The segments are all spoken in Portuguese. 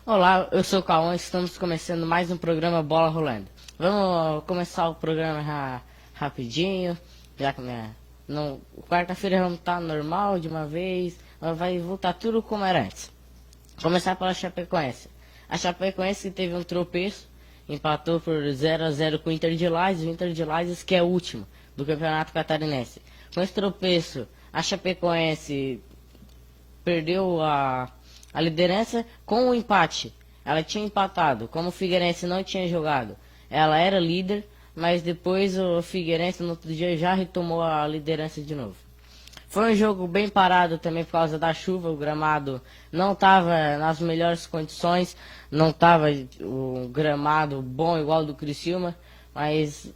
Olá, eu sou o Cauã, estamos começando mais um programa Bola Rolando. Vamos começar o programa rapidinho, já que quarta-feira vamos estar normal de uma vez, vai voltar tudo como era antes. Começar pela Chapecoense. A Chapecoense teve um tropeço, empatou por 0-0 com o Inter de Lages, o Inter de Lages que é o último do Campeonato Catarinense. Com esse tropeço, a Chapecoense perdeu a liderança com o empate. Ela tinha empatado, como o Figueirense não tinha jogado. Ela era líder, mas depois o Figueirense no outro dia já retomou a liderança de novo. Foi um jogo bem parado também por causa da chuva, o gramado não estava nas melhores condições, não estava o gramado bom igual do Criciúma, mas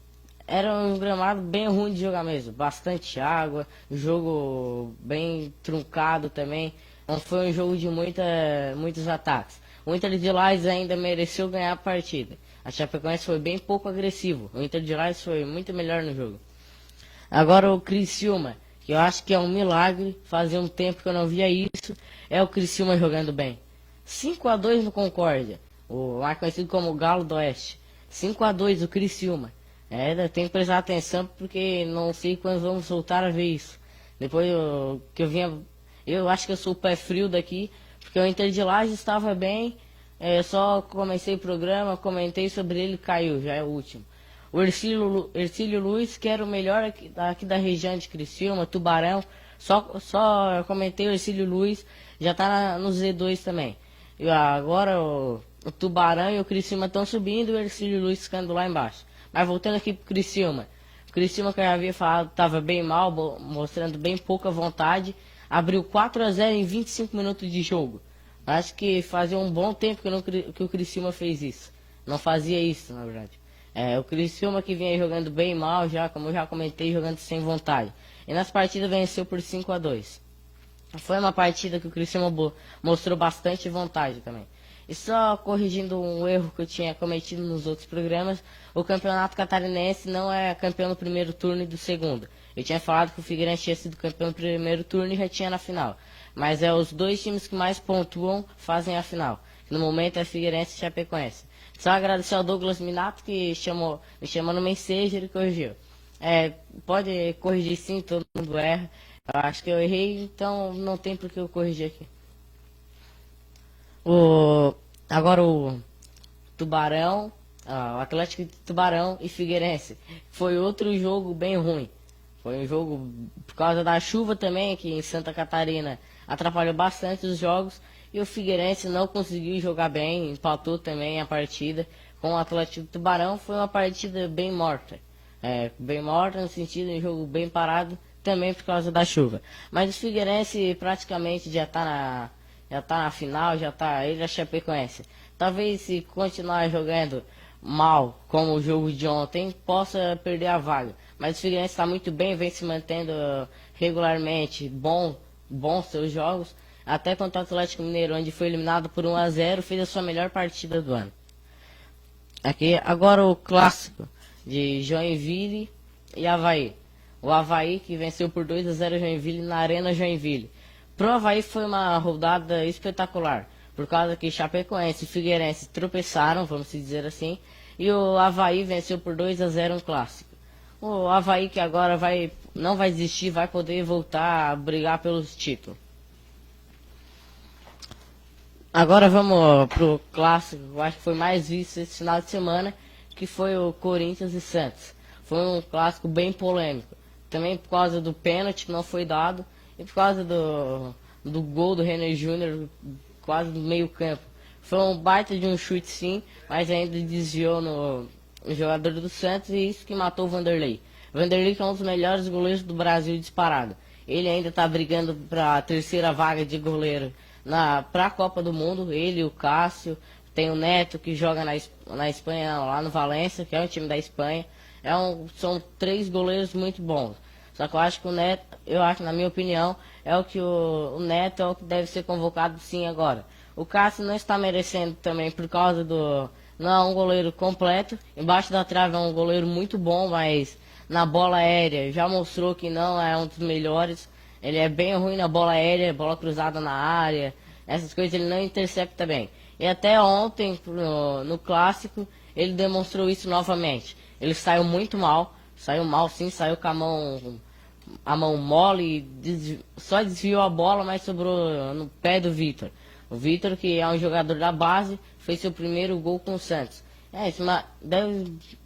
era um gramado bem ruim de jogar mesmo, bastante água, jogo bem truncado também. Não foi um jogo de muitos ataques. O Inter de Lages ainda mereceu ganhar a partida. A Chapecoense foi bem pouco agressivo. O Inter de Lages foi muito melhor no jogo. Agora o Criciúma, que eu acho que é um milagre, fazia um tempo que eu não via isso, é o Criciúma jogando bem. 5-2 no Concórdia, o mais conhecido como Galo do Oeste. 5-2 o Criciúma. Tem que prestar atenção porque não sei quando vamos voltar a ver isso. Depois que eu vinha... Eu acho que eu sou o pé frio daqui, porque o Inter de Lages estava bem, só comecei o programa, comentei sobre ele, caiu, já é o último. O Hercílio Luiz, que era o melhor aqui da região de Criciúma, Tubarão, só comentei o Hercílio Luiz, já está no Z2 também. E agora o Tubarão e o Criciúma estão subindo e o Hercílio Luiz ficando lá embaixo. Mas voltando aqui pro Criciúma. O Criciúma, que eu já havia falado, estava bem mal, mostrando bem pouca vontade. Abriu 4-0 em 25 minutos de jogo. Acho que fazia um bom tempo que o Criciúma fez isso. Não fazia isso, na verdade. O Criciúma que vinha jogando bem mal, já como eu já comentei, jogando sem vontade. E nas partidas venceu por 5-2. Foi uma partida que o Criciúma mostrou bastante vontade também. E só corrigindo um erro que eu tinha cometido nos outros programas, o Campeonato Catarinense não é campeão no primeiro turno e do segundo. Eu tinha falado que o Figueirense tinha sido campeão no primeiro turno e já tinha na final. Mas os dois times que mais pontuam fazem a final. No momento é Figueirense e Chapecoense. Só agradecer ao Douglas Minato que me chamou no Messenger e corrigiu. Pode corrigir sim, todo mundo erra. Eu acho que eu errei, então não tem por que eu corrigir aqui. Agora o Tubarão, o Atlético de Tubarão e Figueirense. Foi outro jogo bem ruim. Foi um jogo por causa da chuva também, que em Santa Catarina atrapalhou bastante os jogos. E o Figueirense não conseguiu jogar bem, empatou também a partida com o Atlético de Tubarão. Foi uma partida bem morta. Bem morta no sentido de um jogo bem parado, também por causa da chuva. Mas o Figueirense praticamente já tá na final, ele já Chapecoense. Talvez se continuar jogando mal, como o jogo de ontem, possa perder a vaga. Mas o Figueirense está muito bem, vem se mantendo regularmente, bom seus jogos. Até contra o Atlético Mineiro, onde foi eliminado por 1-0, fez a sua melhor partida do ano. Aqui, agora o clássico de Joinville e Avaí. O Avaí que venceu por 2-0 Joinville na Arena Joinville. Pro Avaí foi uma rodada espetacular, por causa que Chapecoense e Figueirense tropeçaram, vamos dizer assim, e o Avaí venceu por 2-0 um clássico. O Avaí que agora não vai desistir, vai poder voltar a brigar pelos títulos. Agora vamos pro clássico, eu acho que foi mais visto esse final de semana, que foi o Corinthians e Santos. Foi um clássico bem polêmico. Também por causa do pênalti que não foi dado e por causa do gol do René Júnior quase do meio campo. Foi um baita de um chute sim, mas ainda desviou no jogador do Santos e isso que matou o Vanderlei. Vanderlei que é um dos melhores goleiros do Brasil disparado. Ele ainda está brigando para a terceira vaga de goleiro para a Copa do Mundo. Ele e o Cássio. Tem o Neto que joga na Espanha, lá no Valência, que é um time da Espanha. São três goleiros muito bons. Só que eu acho que o Neto, eu acho, na minha opinião, é o que o Neto é o que deve ser convocado sim agora. O Cássio não está merecendo também por causa do. Não é um goleiro completo. Embaixo da trave é um goleiro muito bom, mas na bola aérea já mostrou que não é um dos melhores. Ele é bem ruim na bola aérea, bola cruzada na área, essas coisas ele não intercepta bem. E até ontem, no clássico, ele demonstrou isso novamente. Ele saiu mal sim, saiu com a mão mole, só desviou a bola, mas sobrou no pé do Vitor. O Vitor, que é um jogador da base, fez seu primeiro gol com o Santos.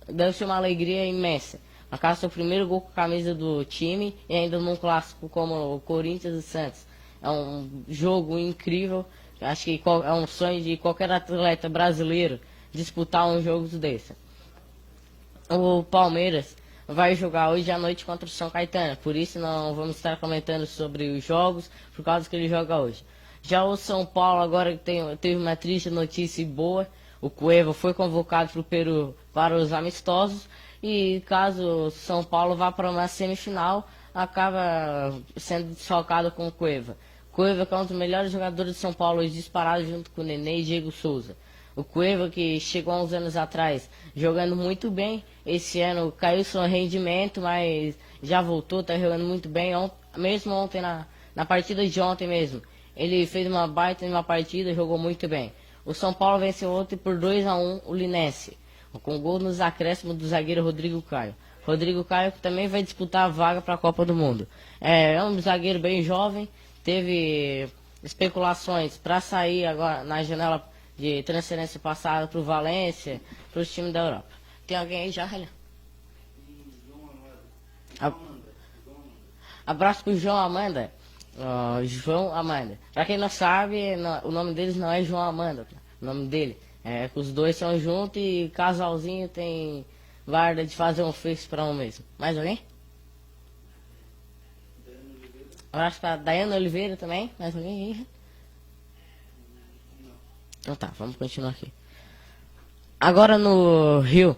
Deve ser uma alegria imensa. Marcar seu primeiro gol com a camisa do time e ainda num clássico como o Corinthians e Santos. É um jogo incrível. Acho que é um sonho de qualquer atleta brasileiro disputar um jogo desse. O Palmeiras vai jogar hoje à noite contra o São Caetano, por isso não vamos estar comentando sobre os jogos, por causa que ele joga hoje. Já o São Paulo agora teve uma triste notícia boa, o Cueva foi convocado para o Peru para os amistosos, e caso o São Paulo vá para uma semifinal, acaba sendo desfalcado com o Cueva. Cueva que é um dos melhores jogadores de São Paulo, disparado junto com o Nenê e Diego Souza. O Cueva, que chegou há uns anos atrás jogando muito bem, esse ano caiu seu rendimento, mas já voltou, está jogando muito bem. Mesmo ontem, na partida de ontem mesmo, ele fez uma baita em uma partida, jogou muito bem. O São Paulo venceu ontem por 2-1 o Linense, com gol nos acréscimos do zagueiro Rodrigo Caio. Rodrigo Caio que também vai disputar a vaga para a Copa do Mundo. É um zagueiro bem jovem, teve especulações para sair agora na janela de transferência passada para o Valência, para os times da Europa. Tem alguém aí já, Helena? Abraço pro João Amanda. João Amanda. Pra quem não sabe, o nome deles não é João Amanda. Tá? O nome dele é que os dois são juntos e casalzinho tem guarda de fazer um face pra um mesmo. Mais alguém? Abraço pra Daiane Oliveira também. Mais alguém aí? Então tá, vamos continuar aqui. Agora no Rio,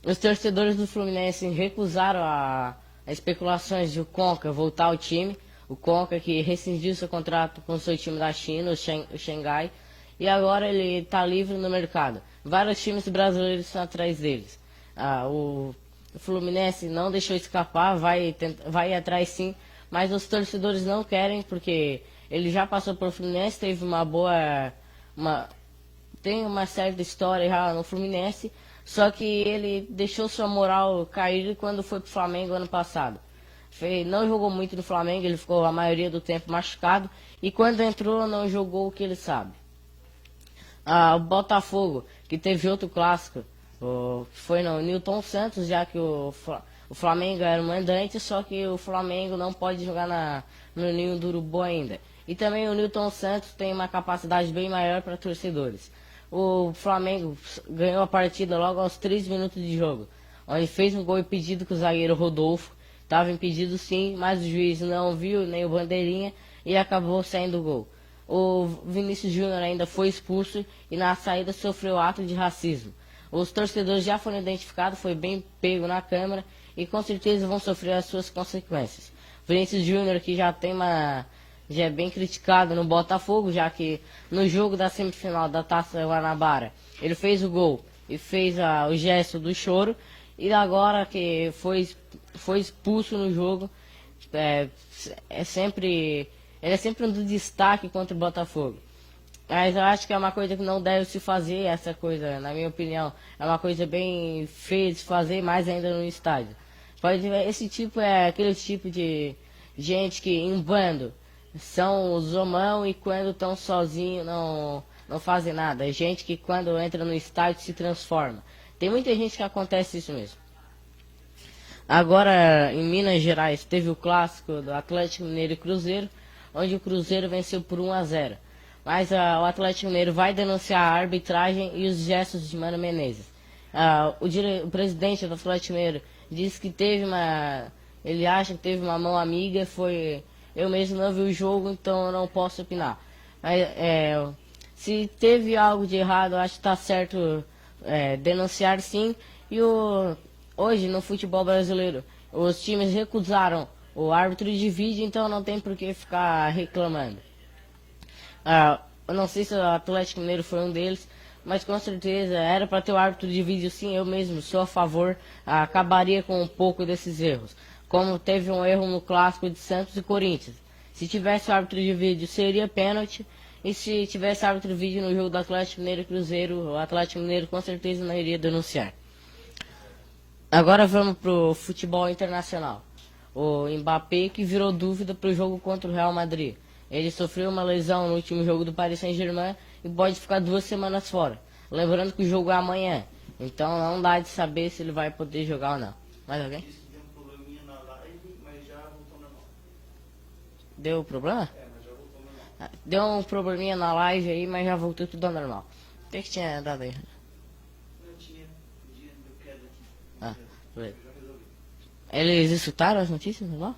os torcedores do Fluminense recusaram as especulações de o Conca voltar ao time. O Conca que rescindiu seu contrato com seu time da China, o Xangai, e agora ele está livre no mercado. Vários times brasileiros estão atrás deles. O Fluminense não deixou escapar, vai ir atrás sim, mas os torcedores não querem porque ele já passou por Fluminense, teve tem uma certa história já no Fluminense, só que ele deixou sua moral cair quando foi pro Flamengo ano passado. Não jogou muito no Flamengo, ele ficou a maioria do tempo machucado, e quando entrou não jogou o que ele sabe. O Botafogo, que teve outro clássico, que foi no Newton Santos, já que o Flamengo era o mandante, só que o Flamengo não pode jogar no Ninho do Urubu ainda. E também o Newton Santos tem uma capacidade bem maior para torcedores. O Flamengo ganhou a partida logo aos 3 minutos de jogo, onde fez um gol impedido com o zagueiro Rodolfo. Estava impedido sim, mas o juiz não viu nem o bandeirinha e acabou saindo o gol. O Vinícius Júnior ainda foi expulso e na saída sofreu ato de racismo. Os torcedores já foram identificados, foi bem pego na câmera e com certeza vão sofrer as suas consequências. Vinícius Júnior que já é bem criticado no Botafogo, já que no jogo da semifinal da Taça Guanabara ele fez o gol e fez o gesto do choro, e agora que foi expulso no jogo, ele é sempre um destaque contra o Botafogo. Mas eu acho que é uma coisa que não deve se fazer, essa coisa, na minha opinião, é uma coisa bem feia de se fazer, mais ainda no estádio. Esse tipo é aquele tipo de gente que em bando são os homão e quando estão sozinhos não fazem nada. É gente que quando entra no estádio se transforma. Tem muita gente que acontece isso mesmo. Agora, em Minas Gerais, teve o clássico do Atlético Mineiro e Cruzeiro, onde o Cruzeiro venceu por 1-0. Mas o Atlético Mineiro vai denunciar a arbitragem e os gestos de Mano Menezes. O presidente do Atlético Mineiro disse que ele acha que teve uma mão amiga, eu mesmo não vi o jogo, então eu não posso opinar. Mas, se teve algo de errado, eu acho que está certo denunciar sim. Hoje, no futebol brasileiro, os times recusaram o árbitro de vídeo, então não tem por que ficar reclamando. Eu não sei se o Atlético Mineiro foi um deles, mas com certeza era para ter o árbitro de vídeo sim, eu mesmo sou a favor, acabaria com um pouco desses erros. Como teve um erro no clássico de Santos e Corinthians. Se tivesse o árbitro de vídeo seria pênalti, e se tivesse árbitro de vídeo no jogo do Atlético Mineiro e Cruzeiro, o Atlético Mineiro com certeza não iria denunciar. Agora vamos pro futebol internacional. O Mbappé que virou dúvida para o jogo contra o Real Madrid. Ele sofreu uma lesão no último jogo do Paris Saint-Germain e pode ficar 2 semanas fora. Lembrando que o jogo é amanhã, então não dá de saber se ele vai poder jogar ou não. Mais alguém? Deu um probleminha na live, mas já voltou normal. Deu problema? Mas já voltou normal. Deu um probleminha na live aí, mas já voltou tudo ao normal. O que tinha dado aí? Não tinha, deu queda aqui. Beleza. Eu já resolvi. Eles escutaram as notícias, normal?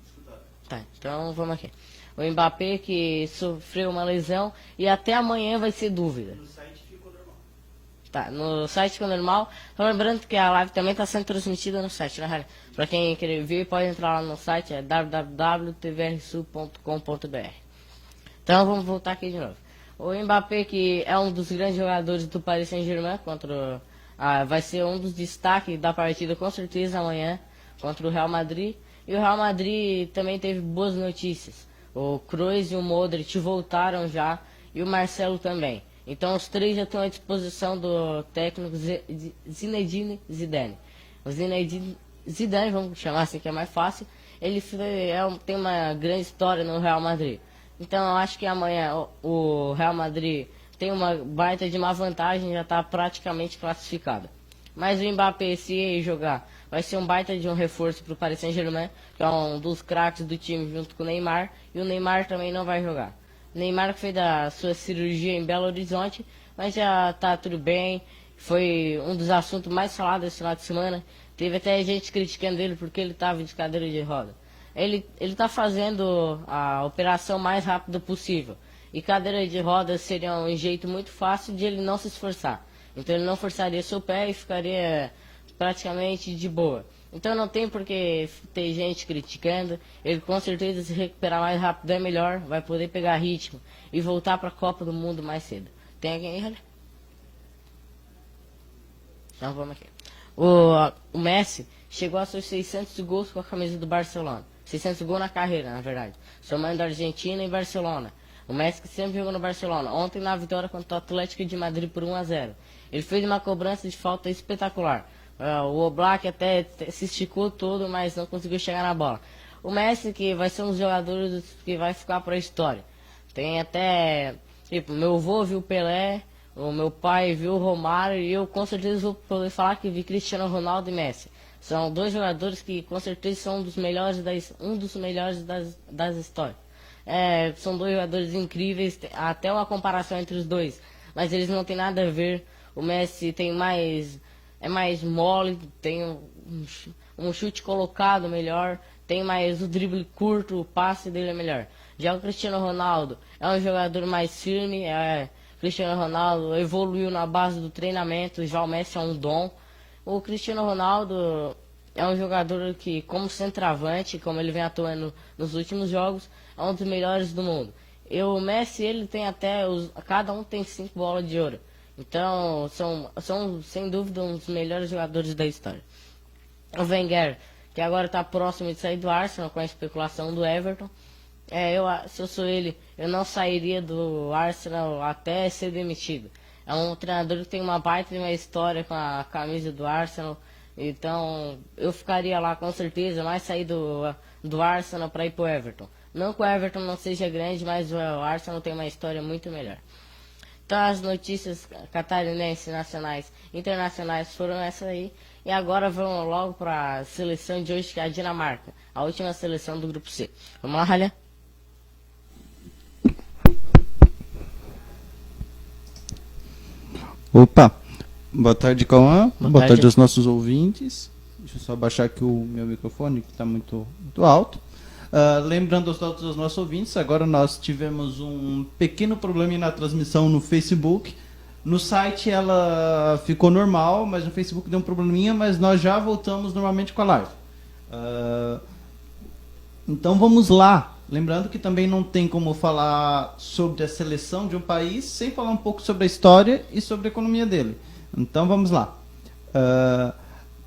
Escutaram. Tá, então vamos aqui. O Mbappé que sofreu uma lesão e até amanhã vai ser dúvida. No site ficou normal. Tá, no site ficou normal. Só lembrando que a live também está sendo transmitida no site, né? Para quem querer ver, pode entrar lá no site, é www.tvrsul.com.br. Então vamos voltar aqui de novo. O Mbappé que é um dos grandes jogadores do Paris Saint-Germain vai ser um dos destaques da partida com certeza amanhã contra o Real Madrid. E o Real Madrid também teve boas notícias. O Kroos e o Modric voltaram já e o Marcelo também. Então os três já estão à disposição do técnico Zinedine Zidane. O Zinedine Zidane, vamos chamar assim que é mais fácil, ele tem uma grande história no Real Madrid. Então eu acho que amanhã o Real Madrid tem uma baita de uma vantagem, já está praticamente classificado. Mas o Mbappé, se ele jogar, vai ser um baita de um reforço para o Paris Saint-Germain, que é um dos craques do time junto com o Neymar, e o Neymar também não vai jogar. O Neymar fez a sua cirurgia em Belo Horizonte, mas já está tudo bem, foi um dos assuntos mais falados esse final de semana. Teve até gente criticando ele porque ele estava de cadeira de roda. Ele está fazendo a operação mais rápido possível, e cadeira de roda seria um jeito muito fácil de ele não se esforçar. Então ele não forçaria seu pé e ficaria praticamente de boa. Então não tem por que ter gente criticando. Ele com certeza se recuperar mais rápido é melhor, vai poder pegar ritmo e voltar para a Copa do Mundo mais cedo. Tem alguém aí, olha? Então vamos aqui. O Messi chegou a seus 600 gols com a camisa do Barcelona. 600 gols na carreira, na verdade. Somando Argentina e Barcelona. O Messi que sempre jogou no Barcelona. Ontem na vitória contra o Atlético de Madrid por 1-0. Ele fez uma cobrança de falta espetacular. O Oblak até se esticou todo, mas não conseguiu chegar na bola. O Messi que vai ser um dos jogadores que vai ficar para a história. Tem até... Tipo, meu avô viu o Pelé, o meu pai viu o Romário e eu com certeza vou poder falar que vi Cristiano Ronaldo e Messi. São dois jogadores que com certeza são um dos melhores das histórias. São dois jogadores incríveis, até uma comparação entre os dois, mas eles não têm nada a ver. O Messi é mais mole, tem um chute colocado melhor, tem mais o drible curto, o passe dele é melhor. Já o Cristiano Ronaldo é um jogador mais firme, Cristiano Ronaldo evoluiu na base do treinamento, já o Messi é um dom. O Cristiano Ronaldo é um jogador que, como centroavante, como ele vem atuando nos últimos jogos, é um dos melhores do mundo. E o Messi, ele tem cada um tem 5 bolas de ouro. Então, são sem dúvida um dos melhores jogadores da história. O Wenger, que agora está próximo de sair do Arsenal com a especulação do Everton. Se eu sou ele, eu não sairia do Arsenal até ser demitido. É um treinador que tem uma baita de uma história com a camisa do Arsenal. Então, eu ficaria lá com certeza, mas sair do Arsenal para ir pro Everton. Não que o Everton não seja grande, mas o Arsenal tem uma história muito melhor. Então as notícias catarinenses, nacionais, internacionais foram essas aí. E agora vamos logo para a seleção de hoje, que é a Dinamarca. A última seleção do grupo C. Vamos lá, Ralha? Opa, boa tarde, Cauã. Boa tarde tarde. aos nossos ouvintes. Deixa eu só baixar aqui o meu microfone, que está muito alto. Lembrando aos todos os nossos ouvintes, agora nós tivemos um pequeno problema na transmissão no Facebook. No site ela ficou normal, mas no Facebook deu um probleminha, mas nós já voltamos normalmente com a live. Então vamos lá. Lembrando que também não tem como falar sobre a seleção de um país sem falar um pouco sobre a história e sobre a economia dele. Então vamos lá.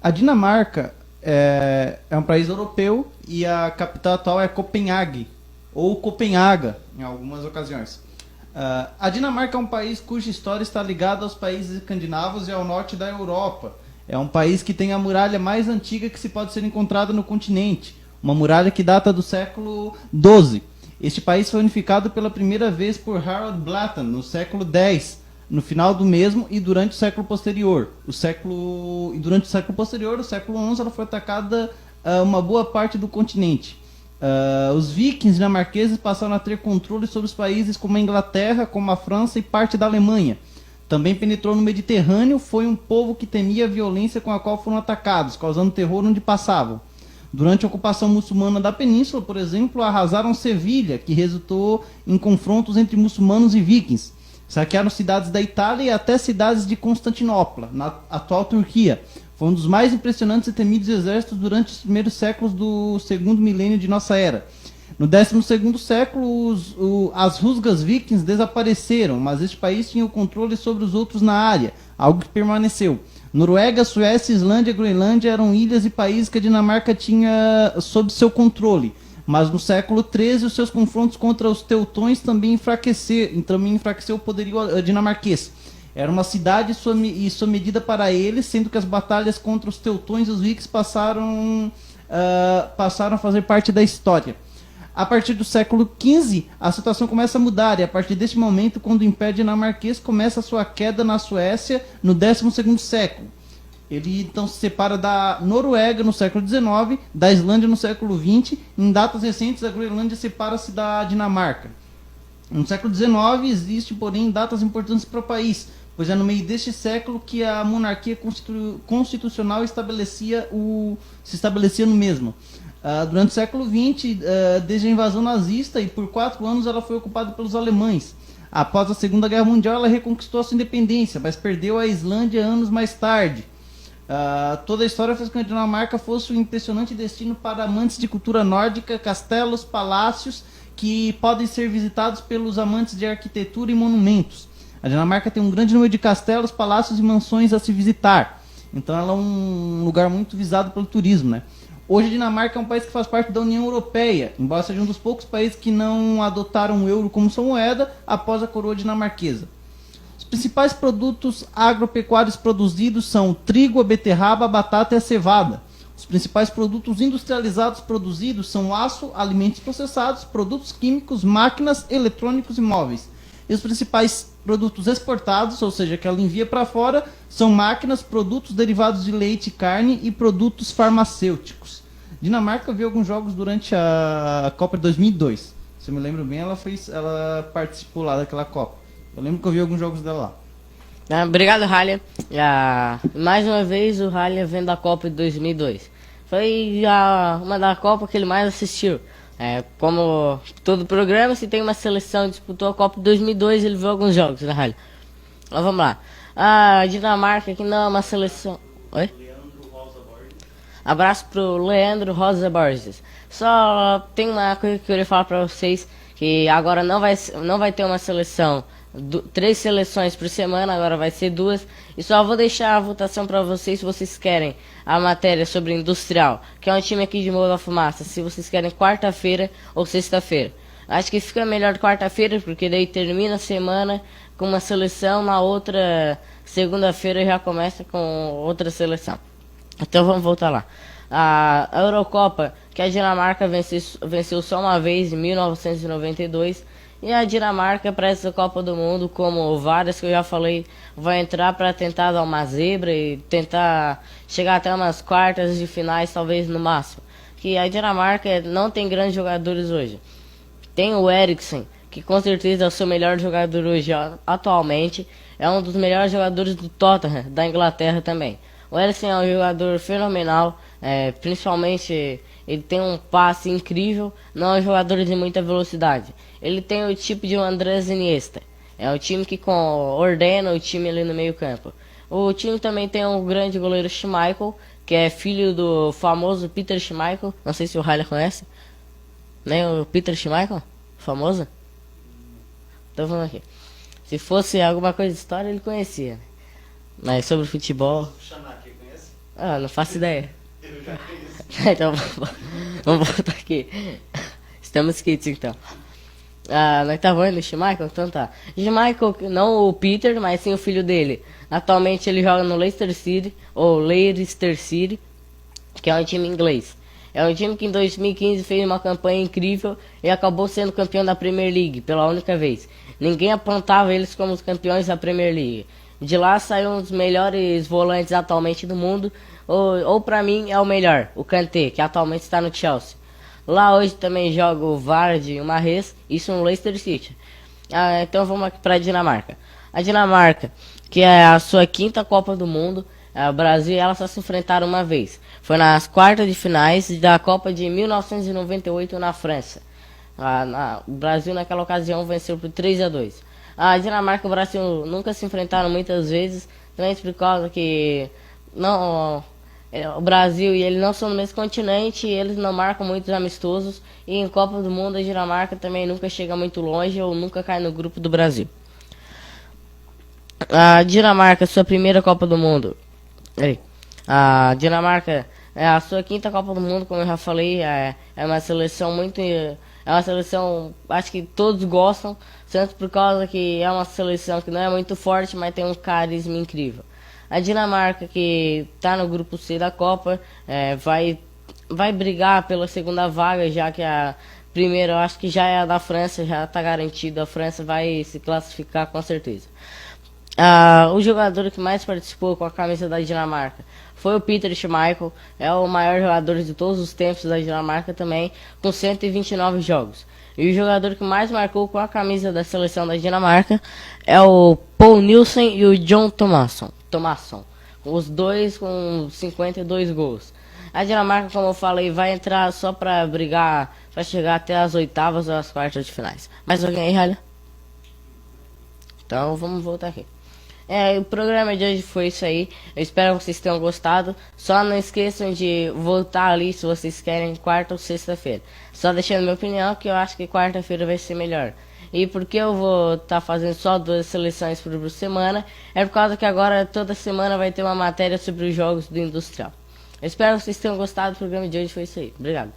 A Dinamarca é um país europeu e a capital atual é Copenhague, ou Copenhaga, em algumas ocasiões. A Dinamarca é um país cuja história está ligada aos países escandinavos e ao norte da Europa. É um país que tem a muralha mais antiga que se pode ser encontrada no continente. Uma muralha que data do século XII. Este país foi unificado pela primeira vez por Harald Blatten no século X, no final do mesmo e durante o século posterior. Durante o século posterior, o século XI, ela foi atacada uma boa parte do continente. Os vikings dinamarqueses passaram a ter controle sobre os países como a Inglaterra, como a França e parte da Alemanha. Também penetrou no Mediterrâneo, foi um povo que temia a violência com a qual foram atacados, causando terror onde passavam. Durante a ocupação muçulmana da península, por exemplo, arrasaram Sevilha, que resultou em confrontos entre muçulmanos e vikings. Saquearam cidades da Itália e até cidades de Constantinopla, na atual Turquia. Foi um dos mais impressionantes e temidos exércitos durante os primeiros séculos do segundo milênio de nossa era. No 12º século, as rusgas vikings desapareceram, mas este país tinha o controle sobre os outros na área, algo que permaneceu. Noruega, Suécia, Islândia e Groenlândia eram ilhas e países que a Dinamarca tinha sob seu controle. Mas no século XIII, os seus confrontos contra os teutões também enfraqueceu o poderio dinamarquês. Era uma cidade e sua medida para eles, sendo que as batalhas contra os teutões e os vikings passaram a fazer parte da história. A partir do século XV, a situação começa a mudar, e a partir deste momento, quando o Império Dinamarquês começa a sua queda na Suécia, no 12º século. Ele então se separa da Noruega no século XIX, da Islândia no século XX, em datas recentes a Groenlândia separa-se da Dinamarca. No século XIX existe, porém, datas importantes para o país, pois é no meio deste século que a monarquia constitucional se estabelecia no mesmo. Durante o século XX, desde a invasão nazista, e por 4 anos ela foi ocupada pelos alemães. Após a Segunda Guerra Mundial, ela reconquistou a sua independência, mas perdeu a Islândia anos mais tarde. Toda a história fez com que a Dinamarca fosse um impressionante destino para amantes de cultura nórdica, castelos, palácios, que podem ser visitados pelos amantes de arquitetura e monumentos. A Dinamarca tem um grande número de castelos, palácios e mansões a se visitar. Então ela é um lugar muito visado pelo turismo, né? Hoje a Dinamarca é um país que faz parte da União Europeia, embora seja um dos poucos países que não adotaram o euro como sua moeda após a coroa dinamarquesa. Os principais produtos agropecuários produzidos são trigo, a beterraba, a batata e a cevada. Os principais produtos industrializados produzidos são aço, alimentos processados, produtos químicos, máquinas, eletrônicos e móveis. E os principais produtos exportados, ou seja, que ela envia para fora, são máquinas, produtos derivados de leite e carne e produtos farmacêuticos. Dinamarca viu alguns jogos durante a Copa de 2002. Se eu me lembro bem, ela participou lá daquela Copa. Eu lembro que eu vi alguns jogos dela lá. Obrigado, Ralha. Mais uma vez o Ralha vendo a Copa de 2002. Foi uma da Copa que ele mais assistiu. Como todo programa, se tem uma seleção que disputou a Copa de 2002, ele viu alguns jogos, né, Ralha? Mas vamos lá. A Dinamarca, que não é uma seleção... Oi? Leandro Rosa Borges. Abraço pro Leandro Rosa Borges. Só tem uma coisa que eu queria falar pra vocês, que agora não vai ter uma seleção, 3 seleções por semana, agora vai ser 2. E só vou deixar a votação pra vocês se vocês querem a matéria sobre Industrial, que é um time aqui de Morro da Fumaça, se vocês querem quarta-feira ou sexta-feira. Acho que fica melhor quarta-feira, porque daí termina a semana com uma seleção, na outra segunda-feira já começa com outra seleção. Então vamos voltar lá. A Eurocopa, que a Dinamarca venceu só uma vez, em 1992, E a Dinamarca para essa Copa do Mundo, como várias que eu já falei, vai entrar para tentar dar uma zebra e tentar chegar até umas quartas de finais, talvez no máximo. Que a Dinamarca não tem grandes jogadores hoje. Tem o Eriksen, que com certeza é o seu melhor jogador hoje atualmente. É um dos melhores jogadores do Tottenham, da Inglaterra também. O Eriksen é um jogador fenomenal, principalmente ele tem um passe incrível, não é um jogador de muita velocidade. Ele tem o tipo de um Andrés Iniesta, é o time que ordena o time ali no meio campo. O time também tem um grande goleiro Schmeichel, que é filho do famoso Peter Schmeichel, não sei se o Riley conhece, né, o Peter Schmeichel, famoso? Tô falando aqui. Se fosse alguma coisa de história, ele conhecia, né? Mas sobre futebol... Xanaque, conhece? Ah, não faço ideia. Eu já conheço. Então, vamos voltar aqui. Estamos quites, então. Nós tá vendo o Schmeichel? Então tá. Schmeichel, não o Peter, mas sim o filho dele. Atualmente ele joga no Leicester City, ou Leicester City, que é um time inglês. É um time que em 2015 fez uma campanha incrível e acabou sendo campeão da Premier League pela única vez. Ninguém apontava eles como os campeões da Premier League. De lá saiu um dos melhores volantes atualmente do mundo, ou pra mim é o melhor, o Kanté, que atualmente está no Chelsea. Lá hoje também joga o Vardy e o Mahrez, isso no Leicester City. Então vamos aqui para a Dinamarca. A Dinamarca, que é a sua quinta Copa do Mundo, o Brasil e ela só se enfrentaram uma vez. Foi nas quartas de finais da Copa de 1998 na França. O Brasil naquela ocasião venceu por 3-2. A Dinamarca e o Brasil nunca se enfrentaram muitas vezes, também por causa que o Brasil e ele não são no mesmo continente, e eles não marcam muitos amistosos, e em Copa do Mundo a Dinamarca também nunca chega muito longe ou nunca cai no grupo do Brasil. A Dinamarca, sua primeira Copa do Mundo. A Dinamarca é a sua quinta Copa do Mundo, como eu já falei, é uma seleção muito... É uma seleção, acho que todos gostam, tanto por causa que é uma seleção que não é muito forte, mas tem um carisma incrível. A Dinamarca, que está no grupo C da Copa, vai brigar pela segunda vaga, já que a primeira eu acho que já é a da França, já está garantido, a França vai se classificar com certeza. O jogador que mais participou com a camisa da Dinamarca foi o Peter Schmeichel, é o maior jogador de todos os tempos da Dinamarca também, com 129 jogos. E o jogador que mais marcou com a camisa da seleção da Dinamarca é o Paul Nielsen e o John Thomasson, os dois com 52 gols. A Dinamarca, como eu falei, vai entrar só para brigar, para chegar até as oitavas ou as quartas de finais. Mais alguém aí, Ralha? Então vamos voltar aqui. O programa de hoje foi isso aí. Eu espero que vocês tenham gostado. Só não esqueçam de voltar ali se vocês querem quarta ou sexta-feira. Só deixando minha opinião que eu acho que quarta-feira vai ser melhor. E porque eu vou estar fazendo só 2 seleções por semana, é por causa que agora toda semana vai ter uma matéria sobre os jogos do Industrial. Eu espero que vocês tenham gostado. O programa de hoje foi isso aí. Obrigado.